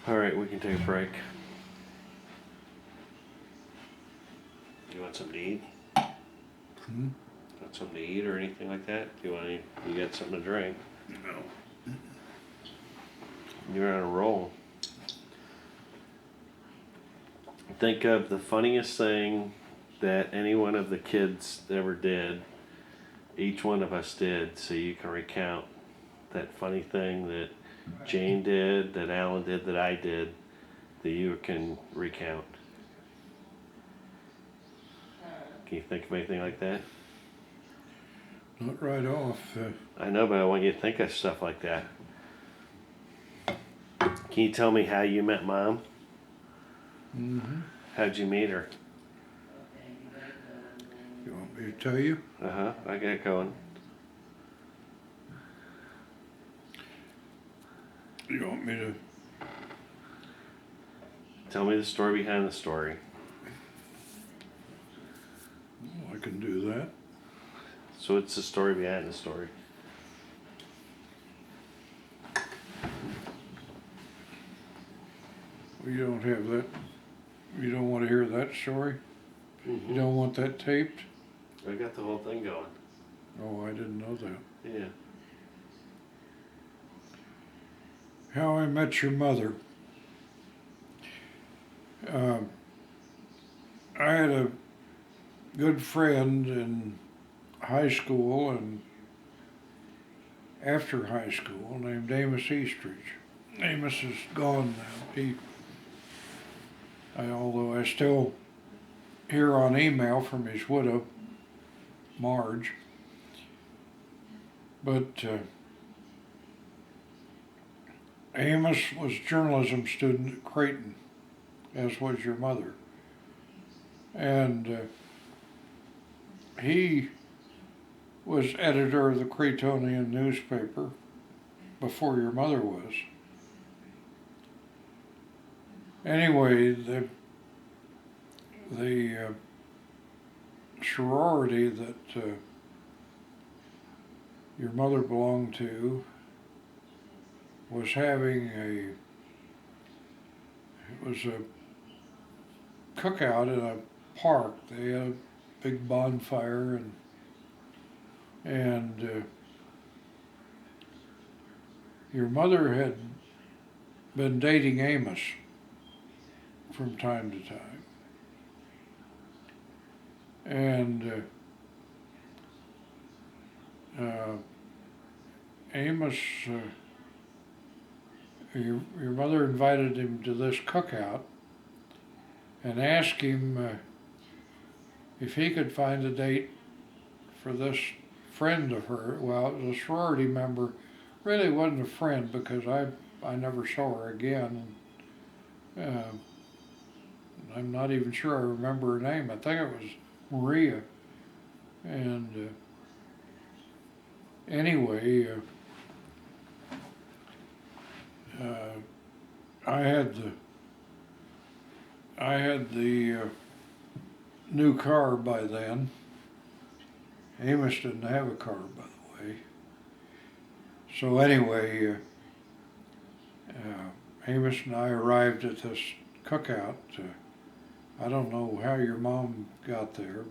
All right, we can take a break. You want something to eat? Hmm? Want something to eat or anything like that? You got something to drink? No. You're on a roll. Think of the funniest thing that any one of the kids ever did. Each one of us did, so you can recount that funny thing that Jane did, that Alan did, that I did, that you can recount. Can you think of anything like that? Not right off. I know, but I want you to think of stuff like that. Can you tell me how you met Mom? Mm-hmm. How'd you meet her? You want me to tell you? Uh-huh, I got it going. You want me to? Tell me the story behind the story. Well, I can do that. So it's the story behind the story. You don't have that. You don't want to hear that story? Mm-hmm. You don't want that taped? I got the whole thing going. Oh, I didn't know that. Yeah. How I Met Your Mother. I had a good friend in high school and after high school named Amos Eastridge. Amos is gone now. Although I still hear on email from his widow, Marge. But Amos was a journalism student at Creighton, as was your mother. And he was editor of the Creightonian newspaper before your mother was. Anyway, the sorority that your mother belonged to was having it was a cookout in a park. They had a big bonfire and your mother had been dating Amos from time to time. And Amos, your mother invited him to this cookout and asked him if he could find a date for this friend of her. Well, it was a sorority member, really wasn't a friend because I never saw her again. I'm not even sure I remember her name. I think it was Maria. And anyway, I had the new car by then. Amos didn't have a car, by the way. So anyway, Amos and I arrived at this cookout. I don't know how your mom got there.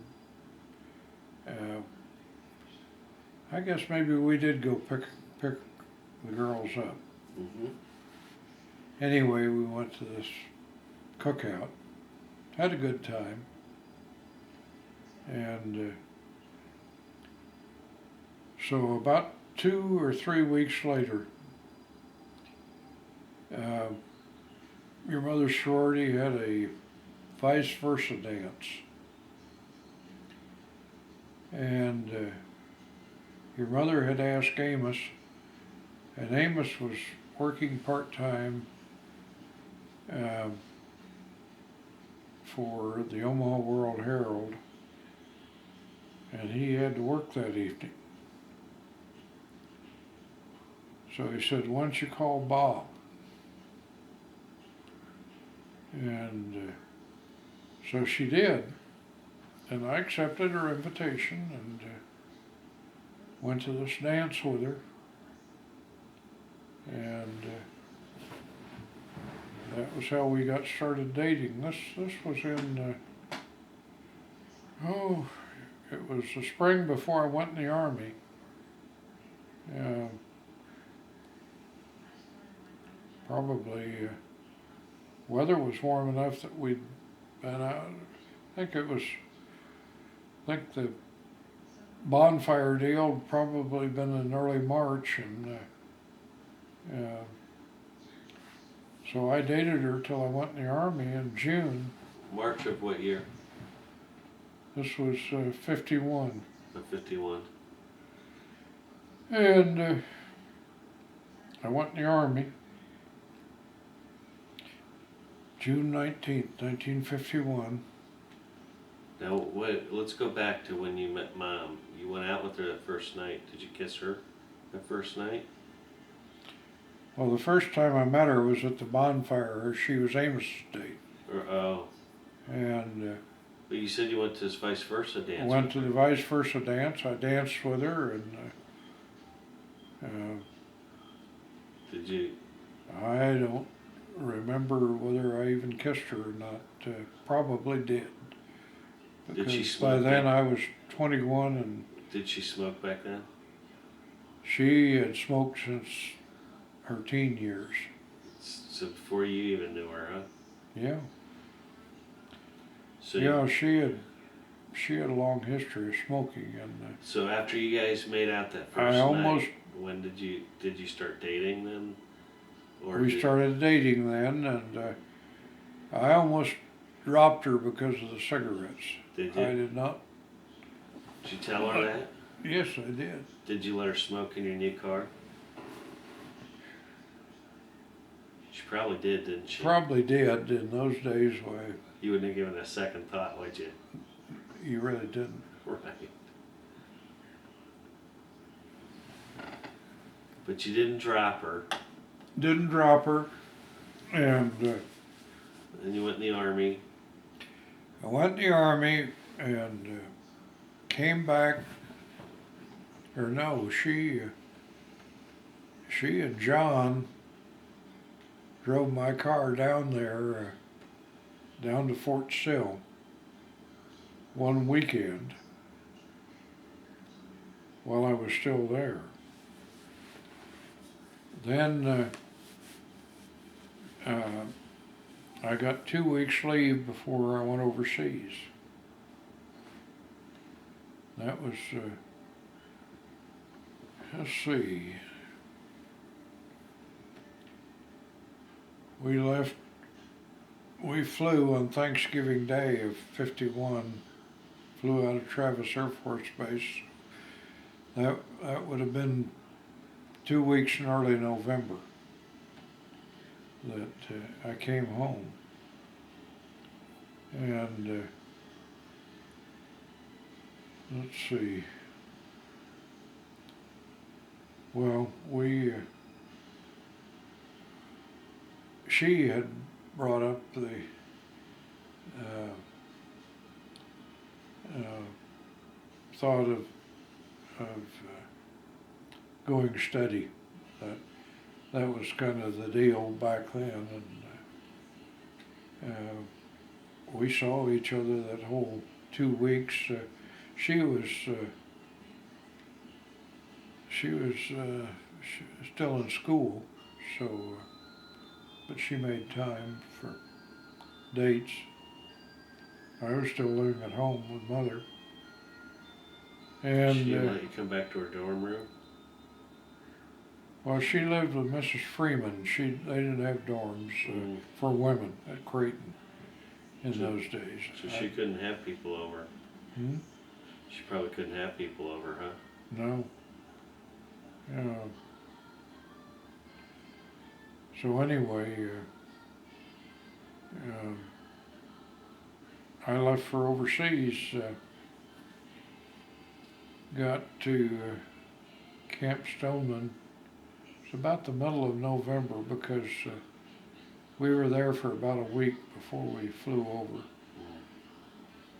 I guess maybe we did go pick the girls up. Mm-hmm. Anyway, we went to this cookout, had a good time, and so about 2 or 3 weeks later, your mother's sorority had a vice versa dance, and your mother had asked Amos, and Amos was working part-time for the Omaha World Herald, and he had to work that evening. So he said, "Why don't you call Bob?" And so she did, and I accepted her invitation and went to this dance with her. And that was how we got started dating. This was in, it was the spring before I went in the Army. Probably, weather was warm enough that we'd been out. I think the bonfire deal had probably been in early March, and so I dated her till I went in the Army in June. March of what year? This was 51. Of 51. And I went in the Army June 19th, 1951. Now, wait, let's go back to when you met Mom. You went out with her that first night. Did you kiss her that first night? Well, the first time I met her was at the bonfire. She was Amos's date. Oh. And But you said you went to this vice versa I dance. went to the vice versa dance. I danced with her, and Did you? I don't remember whether I even kissed her or not. Probably did. Did she Because smoke by then back? I was 21, and Did she smoke back then? she had smoked since her teen years. So before you even knew her, huh? Yeah. So Yeah, she had a long history of smoking, and So after you guys made out that first I almost night, when did you start dating then? Or we started dating then, and I almost dropped her because of the cigarettes. Did you? I did not. Did you tell her that? Yes, I did. Did you let her smoke in your new car? She probably did, didn't she? Probably did. In those days, why, You wouldn't have given it a second thought, would you? you really didn't. Right. But you didn't drop her, Didn't drop her, and and you went in the Army. I went in the Army and came back. Or no, she and John drove my car down there, down to Fort Sill, one weekend while I was still there. Then I got 2 weeks leave before I went overseas. That was, let's see, we flew on Thanksgiving Day of 51, flew out of Travis Air Force Base. That would have been 2 weeks in early November that I came home. And let's see. Well, she had brought up the thought of going steady. That was kind of the deal back then, and we saw each other that whole 2 weeks. She was still in school, so but she made time for dates. I was still living at home with Mother, and She let you come back to her dorm room? well, she lived with Mrs. Freeman. They didn't have dorms for women at Creighton in those days. So she couldn't have people over. Hmm? She probably couldn't have people over, huh? No. So anyway, I left for overseas. Got to Camp Stoneman. It's about the middle of November because we were there for about a week before we flew over.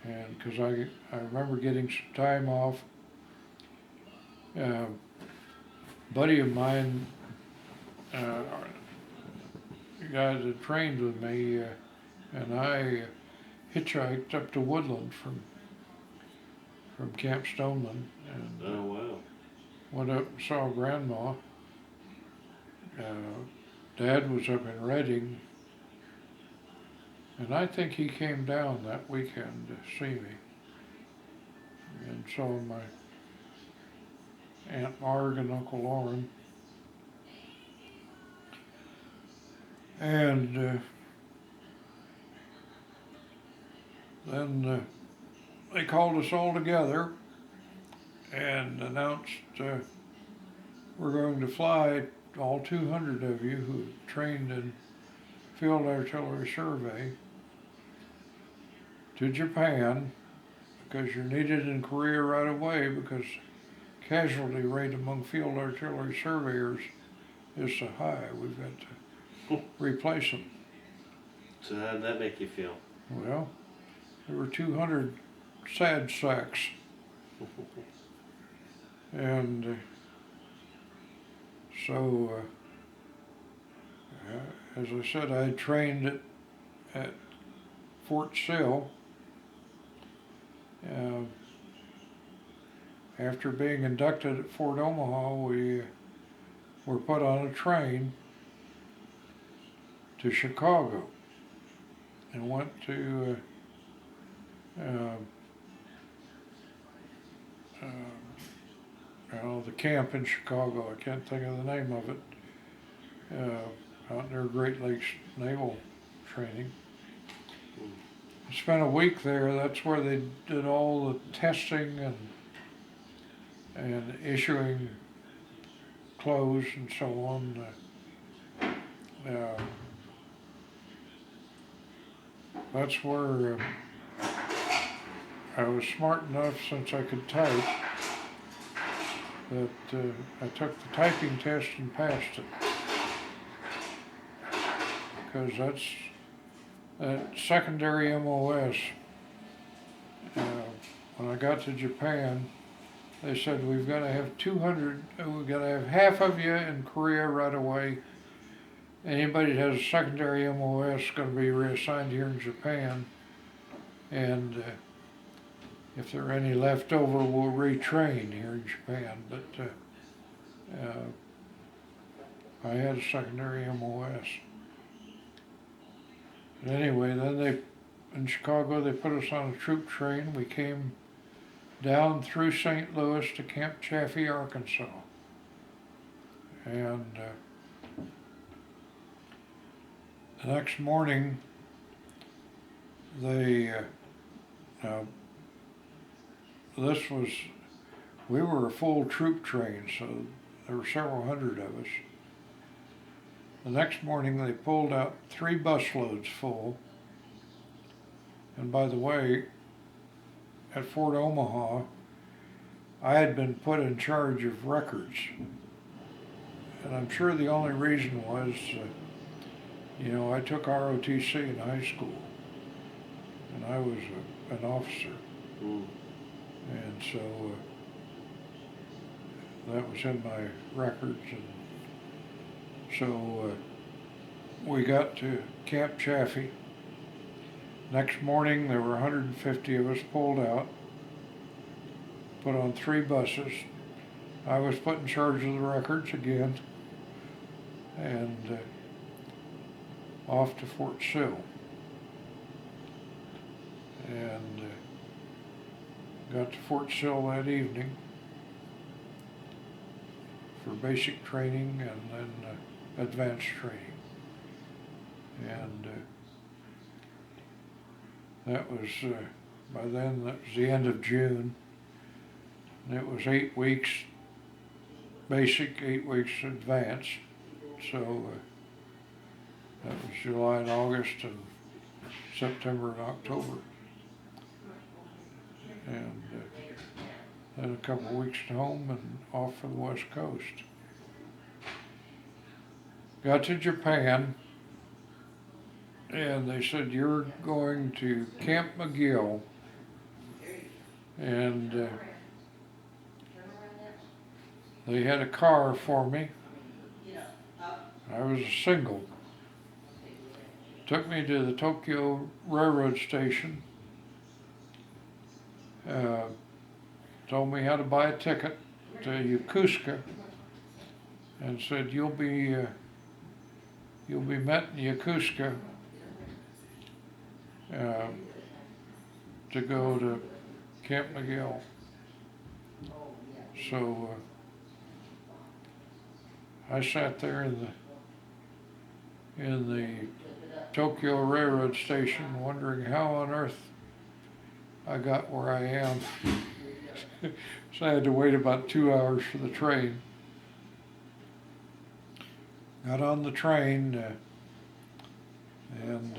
And because I remember getting some time off. Buddy of mine, guy that trained with me, and I hitchhiked up to Woodland from Camp Stoneman, and Oh, wow. went up and saw Grandma. Dad was up in Reading, and I think he came down that weekend to see me, and saw my Aunt Marg and Uncle Lauren. And then they called us all together and announced we're going to fly, all 200 of you who trained in field artillery survey, to Japan, because you're needed in Korea right away, because casualty rate among field artillery surveyors is so high. We've got to replace them. So how did that make you feel? Well, there were 200 sad sacks, and so as I said, I trained at Fort Sill. After being inducted at Fort Omaha, we were put on a train to Chicago and went to the camp in Chicago. I can't think of the name of it. Out near Great Lakes Naval Training. I spent a week there. That's where they did all the testing and issuing clothes and so on. That's where I was smart enough, since I could type, that I took the typing test and passed it. Because that's that secondary MOS. When I got to Japan, they said, we've got to have 200, we've got to have half of you in Korea right away. Anybody that has a secondary MOS is going to be reassigned here in Japan. And if there are any left over, we'll retrain here in Japan. But I had a secondary MOS. But anyway, then in Chicago, they put us on a troop train. We came down through St. Louis to Camp Chaffee, Arkansas. And the next morning, we were a full troop train, so there were several hundred of us. The next morning, they pulled out 3 busloads full. And by the way, at Fort Omaha, I had been put in charge of records. And I'm sure the only reason was, I took ROTC in high school, and I was an officer. And so that was in my records. And so we got to Camp Chaffee. Next morning, there were 150 of us pulled out, put on 3 buses. I was put in charge of the records again, and off to Fort Sill. And got to Fort Sill that evening for basic training and then advanced training. And that was, by then, that was the end of June. And it was 8 weeks basic, 8 weeks advanced. So that was July and August and September and October. And then a couple of weeks at home and off for the West Coast. Got to Japan, and they said, you're going to Camp McGill. And they had a car for me. I was a single. took me to the Tokyo Railroad Station, told me how to buy a ticket to Yokosuka, and said, you'll be met in Yokosuka to go to Camp McGill. So I sat there in the Tokyo Railroad Station wondering how on earth I got where I am. So I had to wait about 2 hours for the train. Got on the train, and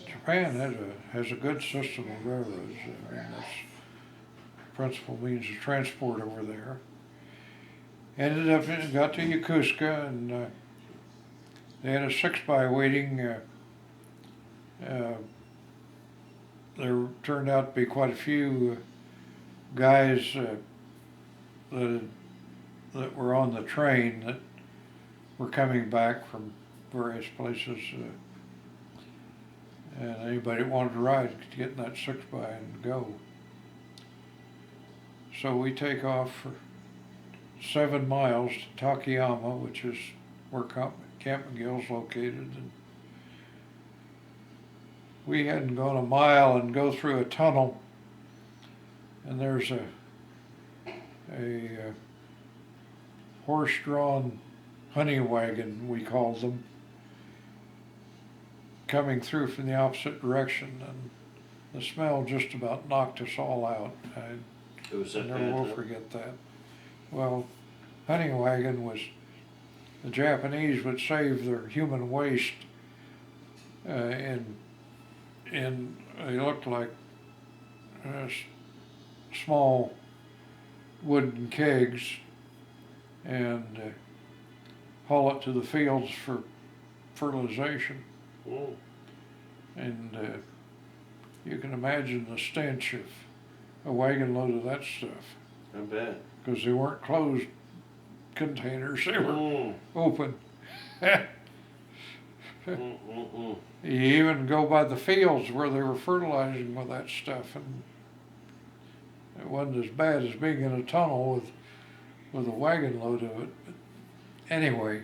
Japan has a good system of railroads. I mean, that's the principal means of transport over there. Got to Yokosuka, and they had a 6-by waiting. There turned out to be quite a few guys that were on the train that were coming back from various places, and anybody that wanted to ride could get in that 6-by and go. So we take off for 7 miles to Takayama, which is where Camp McGill's located. And we hadn't gone a mile and go through a tunnel, and there's a horse-drawn honey wagon, we called them, coming through from the opposite direction, and the smell just about knocked us all out. It was I never will forget that. Well, honey wagon was, the Japanese would save their human waste in they looked like small wooden kegs, and haul it to the fields for fertilization. Mm. And you can imagine the stench of a wagon load of that stuff. I bet. Because they weren't closed containers, they were open. You even go by the fields where they were fertilizing with that stuff, and it wasn't as bad as being in a tunnel with a wagon load of it. But anyway,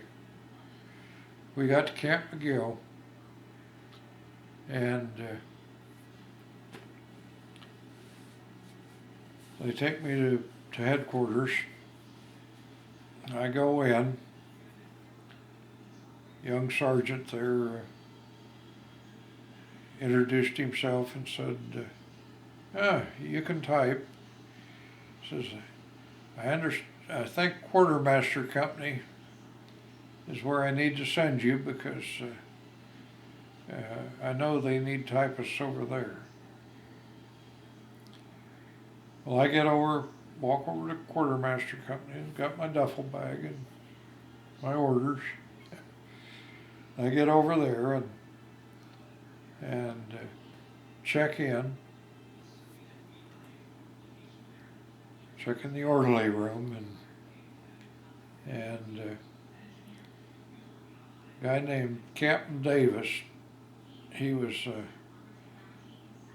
we got to Camp McGill, and they take me to headquarters. I go in. Young sergeant there introduced himself and said, you can type. Says, I think Quartermaster Company is where I need to send you, because I know they need typists over there. Well, I walk over to Quartermaster Company, got my duffel bag and my orders. I get over there and check in the orderly room, and a guy named Captain Davis, he was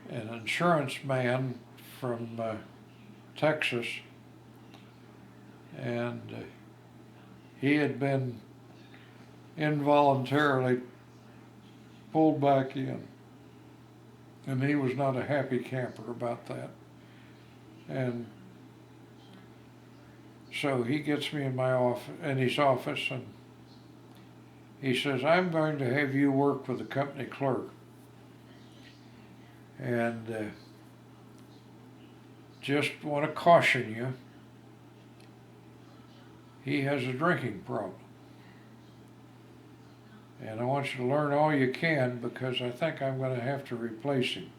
an insurance man from Texas, and he had been involuntarily pulled back in, and he was not a happy camper about that. And so he gets me in his office, and he says, I'm going to have you work with the company clerk, and just want to caution you, he has a drinking problem. And I want you to learn all you can, because I think I'm going to have to replace him.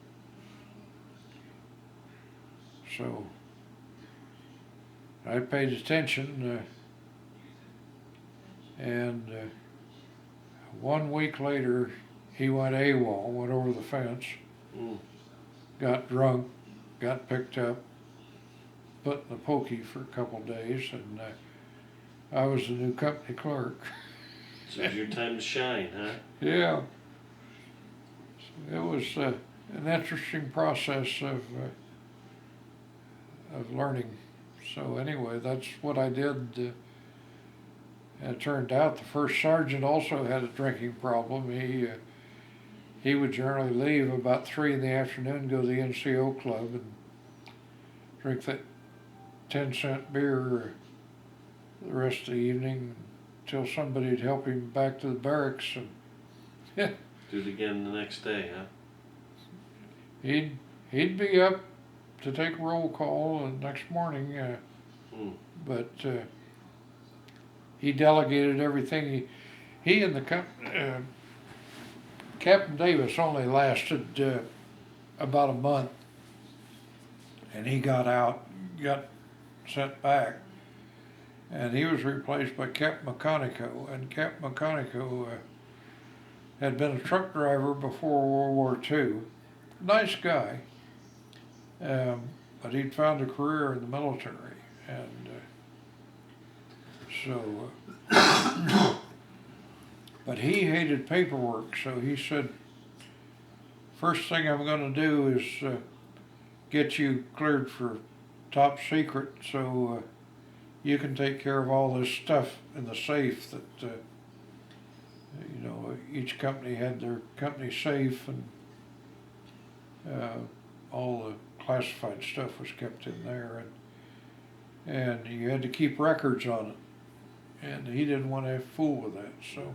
So I paid attention, and 1 week later, he went AWOL, went over the fence, got drunk, got picked up, put in the pokey for a couple of days, and I was the new company clerk. So it was your time to shine, huh? Yeah. So it was an interesting process of learning. So anyway, that's what I did. And it turned out the first sergeant also had a drinking problem. He would generally leave about 3 in the afternoon, go to the NCO club, and drink that 10-cent beer the rest of the evening until somebody'd help him back to the barracks. And Do it again the next day, huh? he'd be up to take roll call the next morning, but he delegated everything. He and the Captain Davis only lasted about a month, and he got out, got sent back, and he was replaced by Captain McConico. And Captain McConico had been a truck driver before World War II. Nice guy, but he'd found a career in the military, and but he hated paperwork, so he said, first thing I'm going to do is get you cleared for top secret, so you can take care of all this stuff in the safe that, each company had their company safe, and all the classified stuff was kept in there, and you had to keep records on it. And he didn't want to fool with that, so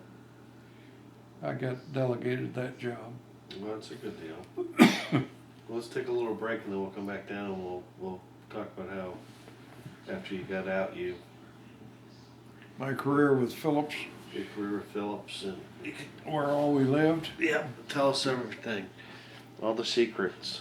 I got delegated that job. Well, that's a good deal. Well, let's take a little break and then we'll come back down and we'll talk about how after you got out My career with Phillips, your career with Phillips, and where all we lived. yeah, tell us everything, all the secrets.